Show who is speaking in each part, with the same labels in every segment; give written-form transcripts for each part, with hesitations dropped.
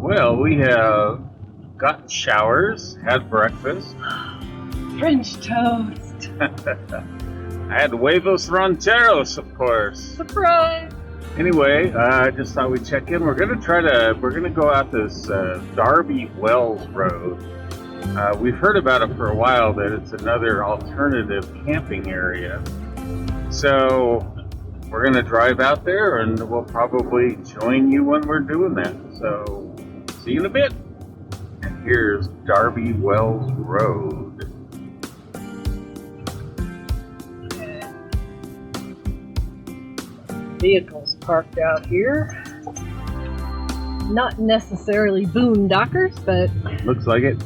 Speaker 1: Well, we have gotten showers, had breakfast.
Speaker 2: French toast.
Speaker 1: I had huevos rancheros, of course.
Speaker 2: Surprise.
Speaker 1: Anyway, I just thought we'd check in. We're gonna go out this Darby Wells Road. We've heard about it for a while, that it's another alternative camping area. So we're gonna drive out there, and we'll probably join you when we're doing that. So see you in a bit. And here's Darby Wells Road.
Speaker 2: Vehicles parked out here. Not necessarily boondockers, but
Speaker 1: Looks like it.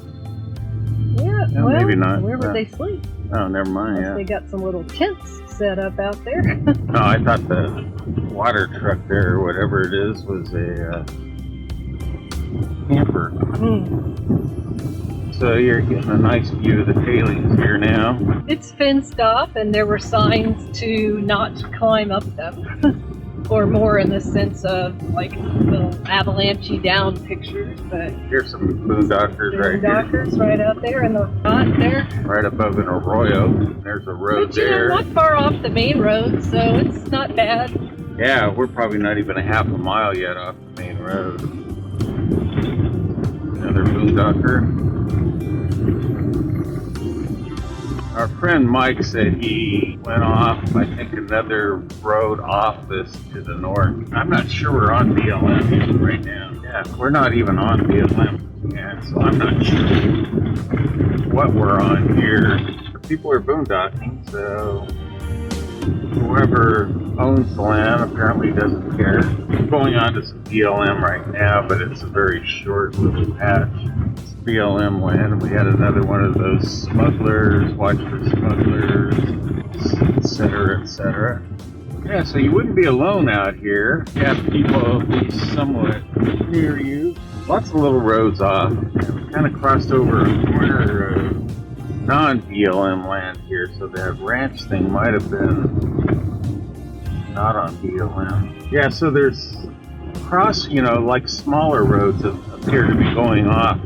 Speaker 2: yeah,
Speaker 1: No,
Speaker 2: well,
Speaker 1: maybe not.
Speaker 2: where would
Speaker 1: No.
Speaker 2: they sleep?
Speaker 1: Oh, never mind.
Speaker 2: Unless
Speaker 1: Yeah.
Speaker 2: they got some little tents set up out there.
Speaker 1: No, I thought the water truck there, or whatever it is, was a camper. So you're getting a nice view of the tailings here now.
Speaker 2: It's fenced off, and there were signs to not climb up them. Or more in the sense of like little avalanche down pictures, but
Speaker 1: Here's some boondockers right here.
Speaker 2: boondockers right out there in the front there.
Speaker 1: Right above an arroyo. There's a road
Speaker 2: But you know,
Speaker 1: there.
Speaker 2: not far off the main road, so it's not bad.
Speaker 1: Yeah, we're probably not even a half a mile yet off the main road. Another boondocker. Our friend Mike said he went off, I think, another road off this to the north. I'm not sure we're on BLM right now. Yeah, we're not even on BLM. Yeah, so I'm not sure what we're on here. The people are boondocking, so whoever owns the land apparently doesn't care. We're going on to some BLM right now, but it's a very short little patch. It's BLM land. We had another one of those smugglers, watch for smugglers, etc., etc. Yeah, so you wouldn't be alone out here. You have people at least somewhat near you. Lots of little roads off. We kind of crossed over a corner of non-BLM land here, so that ranch thing might have been not on BLM. Yeah, so there's like smaller roads that appear to be going off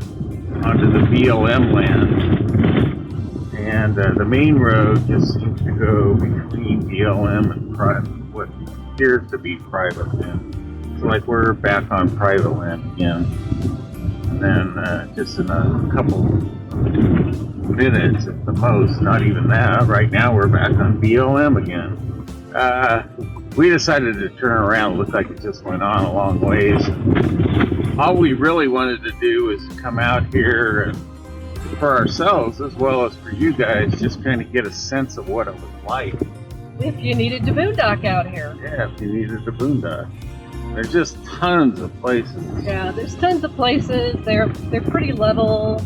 Speaker 1: onto the BLM land, and the main road just seems to go between BLM and private, what appears to be private land. It's like we're back on private land again. And then just in a couple minutes at the most, not even that, right now we're back on BLM again. We decided to turn around. It looked like it just went on a long ways. All we really wanted to do is come out here and for ourselves as well as for you guys, just kind of get a sense of what it was like.
Speaker 2: If you needed to boondock out here.
Speaker 1: Yeah, if you needed to boondock. There's just tons of places.
Speaker 2: Yeah, there's tons of places. They're pretty level.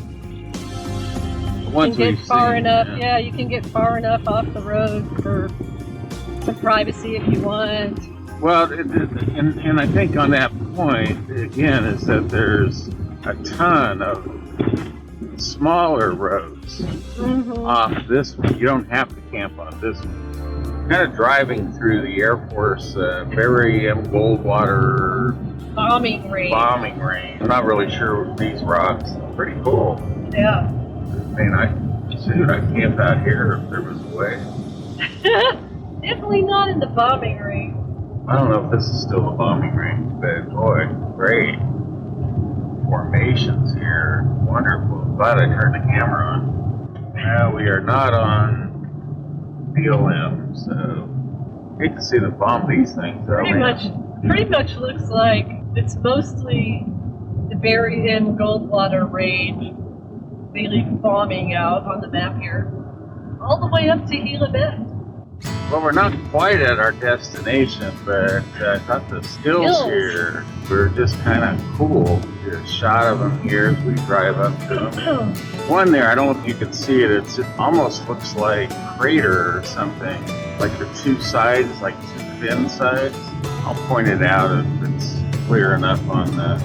Speaker 1: Once
Speaker 2: You can
Speaker 1: we've
Speaker 2: get far
Speaker 1: seen,
Speaker 2: enough. Yeah, you can get far enough off the road for some privacy if you want.
Speaker 1: Well, and I think on that point, again, is that there's a ton of smaller roads off this one. You don't have to camp on this one. Kind of driving through the Air Force Barry M. Goldwater
Speaker 2: Bombing range.
Speaker 1: I'm not really sure what these rocks. Pretty cool.
Speaker 2: Yeah.
Speaker 1: I mean, I'd camp out here if there was a way.
Speaker 2: Definitely not in the bombing range.
Speaker 1: I don't know if this is still a bombing range, but boy, great formations here. Wonderful. Glad I turned the camera on. Now we are not on BLM, so hate to see them bomb these things.
Speaker 2: Pretty much looks like it's mostly the Barry M. Goldwater range. They leave bombing out on the map here, all the way up to Gila Bend.
Speaker 1: Well, we're not quite at our destination, but I thought the stills here were just kind of cool. Get a shot of them here as we drive up to them. One there, I don't know if you can see it, it almost looks like crater or something. Like the two sides, like two thin sides. I'll point it out if it's clear enough on the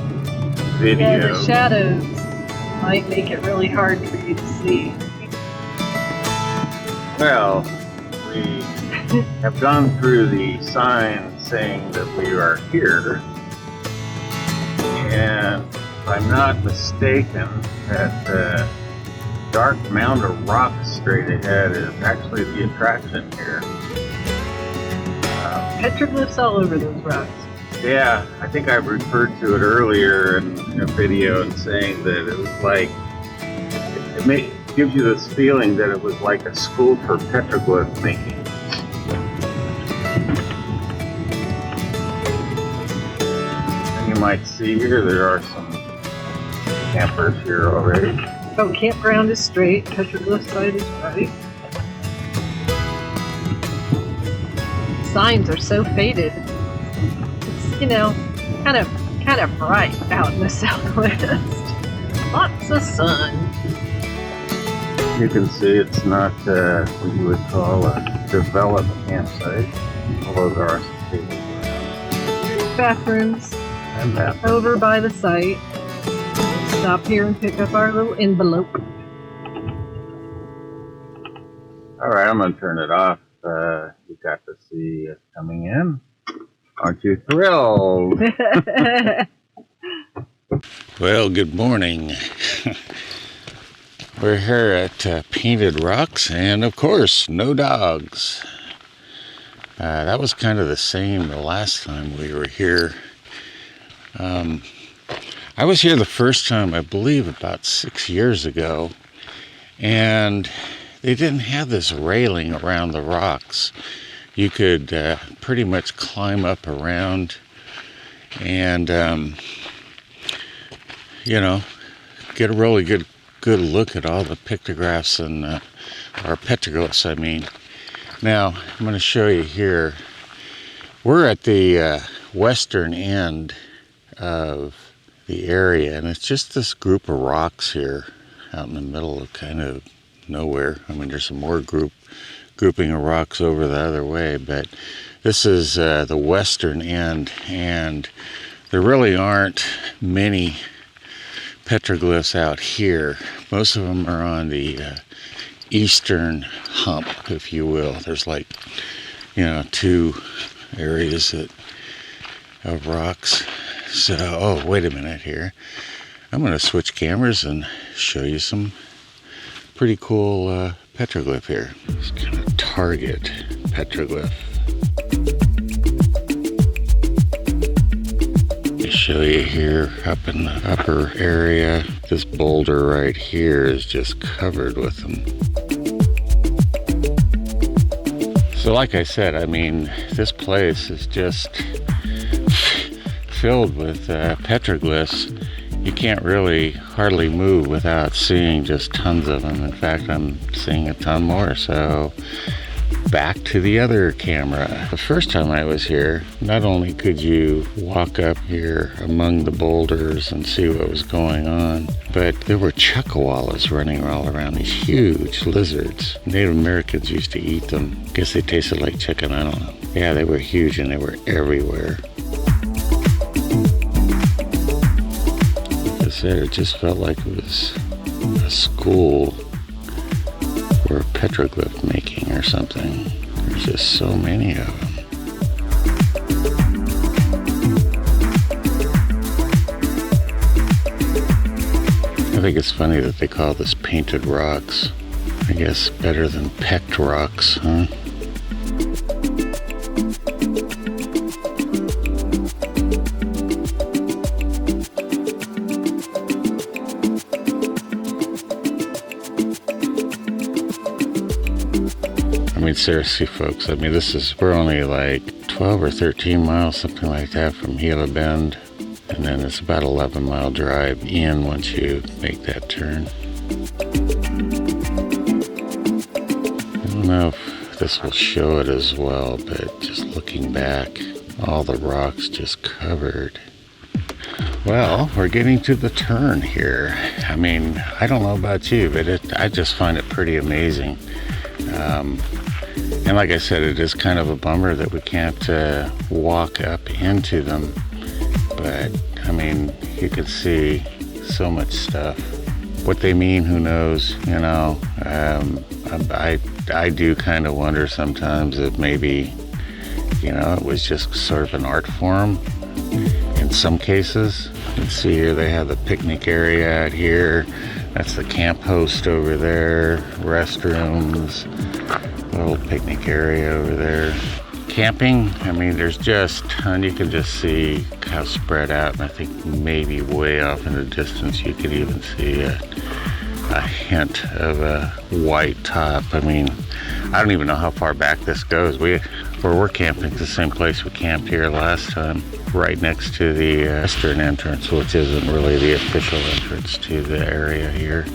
Speaker 1: video.
Speaker 2: Yeah, the shadows might make it really hard for you to see.
Speaker 1: Well, we have gone through the sign saying that we are here, and if I I'm not mistaken, that dark mound of rocks straight ahead is actually the attraction here.
Speaker 2: Petroglyphs all over those rocks.
Speaker 1: Yeah, I think I referred to it earlier in a video and saying that it was like, it gives you this feeling that it was like a school for petroglyph making. And you might see here, there are some campers here already.
Speaker 2: Oh, campground is straight, petroglyph side is right. Signs are so faded. It's, you know, kind of bright out in the southwest. Lots of sun.
Speaker 1: You can see it's not what you would call a developed campsite, although there are some tables around.
Speaker 2: Bathrooms
Speaker 1: And that.
Speaker 2: over by the site. Stop here and pick up our little envelope.
Speaker 1: All right, I'm going to turn it off. You got to see us coming in. Aren't you thrilled?
Speaker 3: Well, good morning. We're here at Painted Rocks, and of course, no dogs. That was kind of the same the last time we were here. I was here the first time, I believe, about 6 years ago, and they didn't have this railing around the rocks. You could pretty much climb up around and, you know, get a really good look at all the pictographs and, or petroglyphs, I mean. Now, I'm going to show you here. We're at the western end of the area, and it's just this group of rocks here out in the middle of kind of nowhere. I mean, there's some more grouping of rocks over the other way, but this is the western end, and there really aren't many petroglyphs out here. Most of them are on the eastern hump, if you will. There's like, you know, two areas of rocks. So, oh, wait a minute here. I'm going to switch cameras and show you some pretty cool petroglyph here. It's kind of target petroglyph. Let me show you here up in the upper area. This boulder right here is just covered with them. So like I said, I mean, this place is just filled with petroglyphs. You can't really hardly move without seeing just tons of them. In fact, I'm seeing a ton more. So back to the other camera. The first time I was here, not only could you walk up here among the boulders and see what was going on, but there were chuckawallas running all around, these huge lizards. Native Americans used to eat them. Guess they tasted like chicken, I don't know. Yeah, they were huge and they were everywhere. Like I said, it just felt like it was a school for petroglyph making or something. There's just so many of them. I think it's funny that they call this painted rocks. I guess better than pecked rocks, huh? I mean, seriously, folks, I mean, we're only like 12 or 13 miles, something like that, from Gila Bend. And then it's about 11-mile drive in once you make that turn. I don't know if this will show it as well, but just looking back, all the rocks just covered. Well, we're getting to the turn here. I mean, I don't know about you, but I just find it pretty amazing. And like I said, it is kind of a bummer that we can't walk up into them. But, I mean, you can see so much stuff. What they mean, who knows, you know. I do kind of wonder sometimes if maybe, you know, it was just sort of an art form. And in some cases. You can see here they have the picnic area out here. That's the camp host over there. Restrooms, little picnic area over there. Camping, I mean, there's just a ton. You can just see how spread out, and I think maybe way off in the distance you could even see a hint of a white top. I mean, I don't even know how far back this goes. Where we're camping, the same place we camped here last time, right next to the western entrance, which isn't really the official entrance to the area here.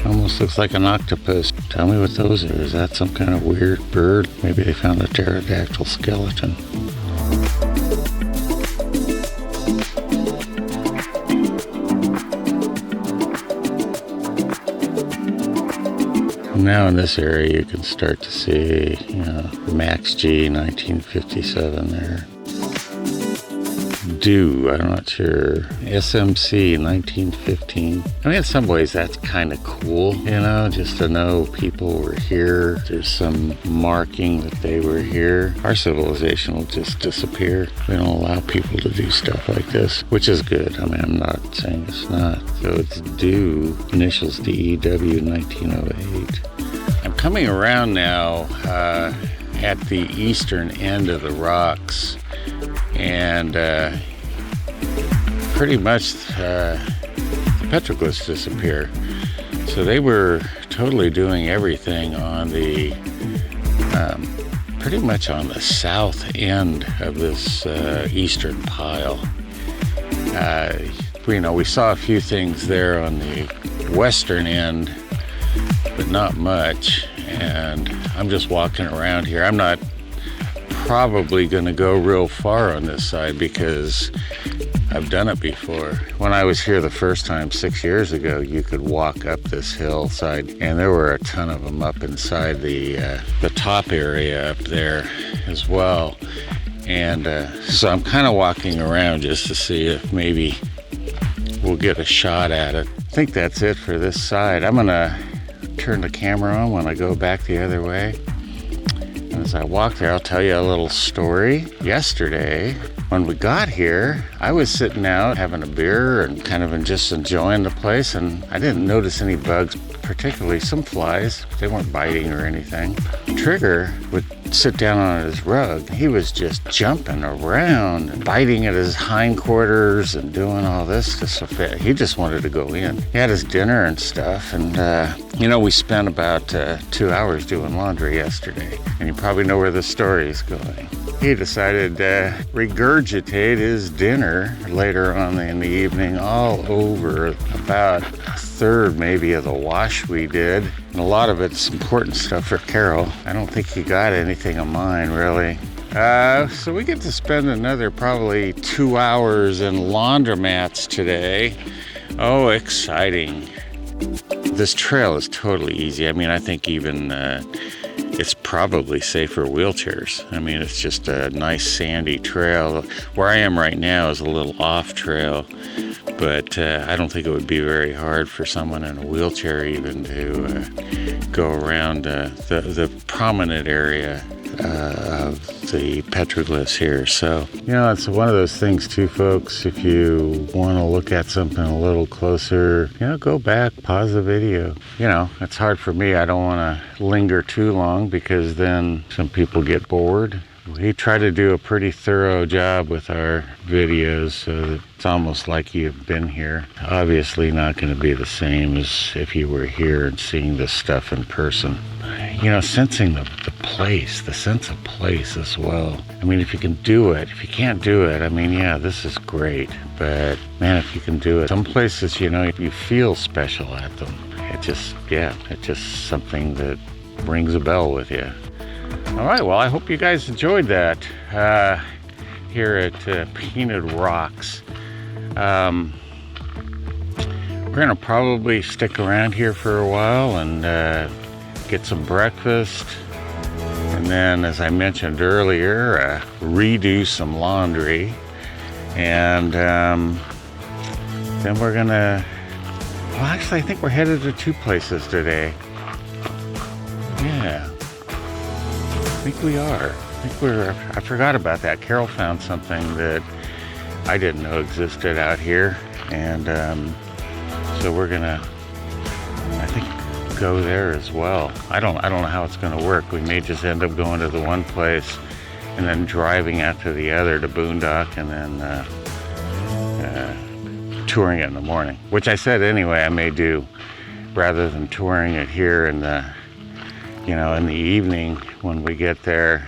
Speaker 3: Almost looks like an octopus. Tell me what those are. Is that some kind of weird bird? Maybe they found a pterodactyl skeleton. Now in this area you can start to see, Max G 1957 there. I'm not sure. SMC 1915. I mean, in some ways that's kind of cool, just to know people were here. There's some marking that they were here. Our civilization will just disappear. We don't allow people to do stuff like this, which is good. I mean, I'm not saying it's not. So it's DEW, initials DEW 1908. I'm coming around now at the eastern end of the rocks, and pretty much the petroglyphs disappear. So they were totally doing everything on the pretty much on the south end of this eastern pile. We saw a few things there on the western end, but not much. And I'm just walking around here. I'm not probably going to go real far on this side because I've done it before. When I was here the first time 6 years ago, you could walk up this hillside, and there were a ton of them up inside the top area up there as well. And so I'm kind of walking around just to see if maybe we'll get a shot at it. I think that's it for this side. I'm gonna turn the camera on when I go back the other way. As I walk there, I'll tell you a little story. Yesterday, when we got here, I was sitting out having a beer and kind of just enjoying the place, and I didn't notice any bugs, particularly some flies. They weren't biting or anything. Trigger would sit down on his rug. He was just jumping around and biting at his hindquarters and doing all this. He just wanted to go in. He had his dinner and stuff, and we spent about 2 hours doing laundry yesterday, and you probably know where the story is going. He decided to regurgitate his dinner later on in the evening all over about a third maybe of the wash we did. And a lot of it's important stuff for Carol. I don't think he got anything of mine, really. So we get to spend another probably 2 hours in laundromats today. Oh, exciting. This trail is totally easy. I mean, I think even it's probably safe for wheelchairs. I mean, it's just a nice sandy trail. Where I am right now is a little off trail, but I don't think it would be very hard for someone in a wheelchair even to go around the prominent area of the petroglyphs here. So, it's one of those things too, folks. If you want to look at something a little closer, go back, pause the video. It's hard for me. I don't want to linger too long because then some people get bored. We try to do a pretty thorough job with our videos so that it's almost like you've been here. Obviously not going to be the same as if you were here and seeing this stuff in person. Sensing the place, the sense of place as well. I mean, if you can do it, if you can't do it, I mean, yeah, this is great. But man, if you can do it, some places, you feel special at them. It's just something that rings a bell with you. All right, well, I hope you guys enjoyed that here at Painted Rocks. We're gonna probably stick around here for a while and get some breakfast, and then, as I mentioned earlier, redo some laundry, and then we're gonna, well, actually, I think we're headed to 2 places today. Yeah, I think we are. I forgot about that. Carol found something that I didn't know existed out here, and so we're gonna, I think, go there as well. I don't know how it's gonna work. We may just end up going to the one place and then driving out to the other to boondock, and then touring it in the morning, which I said anyway I may do, rather than touring it here in the, you know, in the evening when we get there,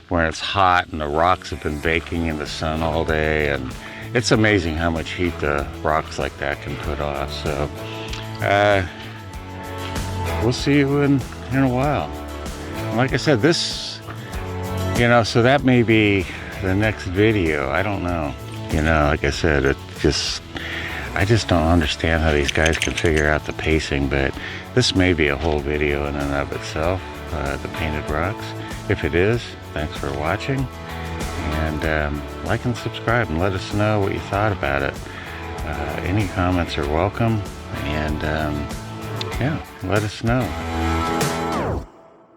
Speaker 3: when it's hot and the rocks have been baking in the sun all day, and it's amazing how much heat the rocks like that can put off. So we'll see you in a while. Like I said, this, you know, so that may be the next video. I don't know. You know, like I said, I just don't understand how these guys can figure out the pacing, but this may be a whole video in and of itself, the painted rocks. If it is, thanks for watching, and like and subscribe and let us know what you thought about it. Any comments are welcome, and yeah, let us know.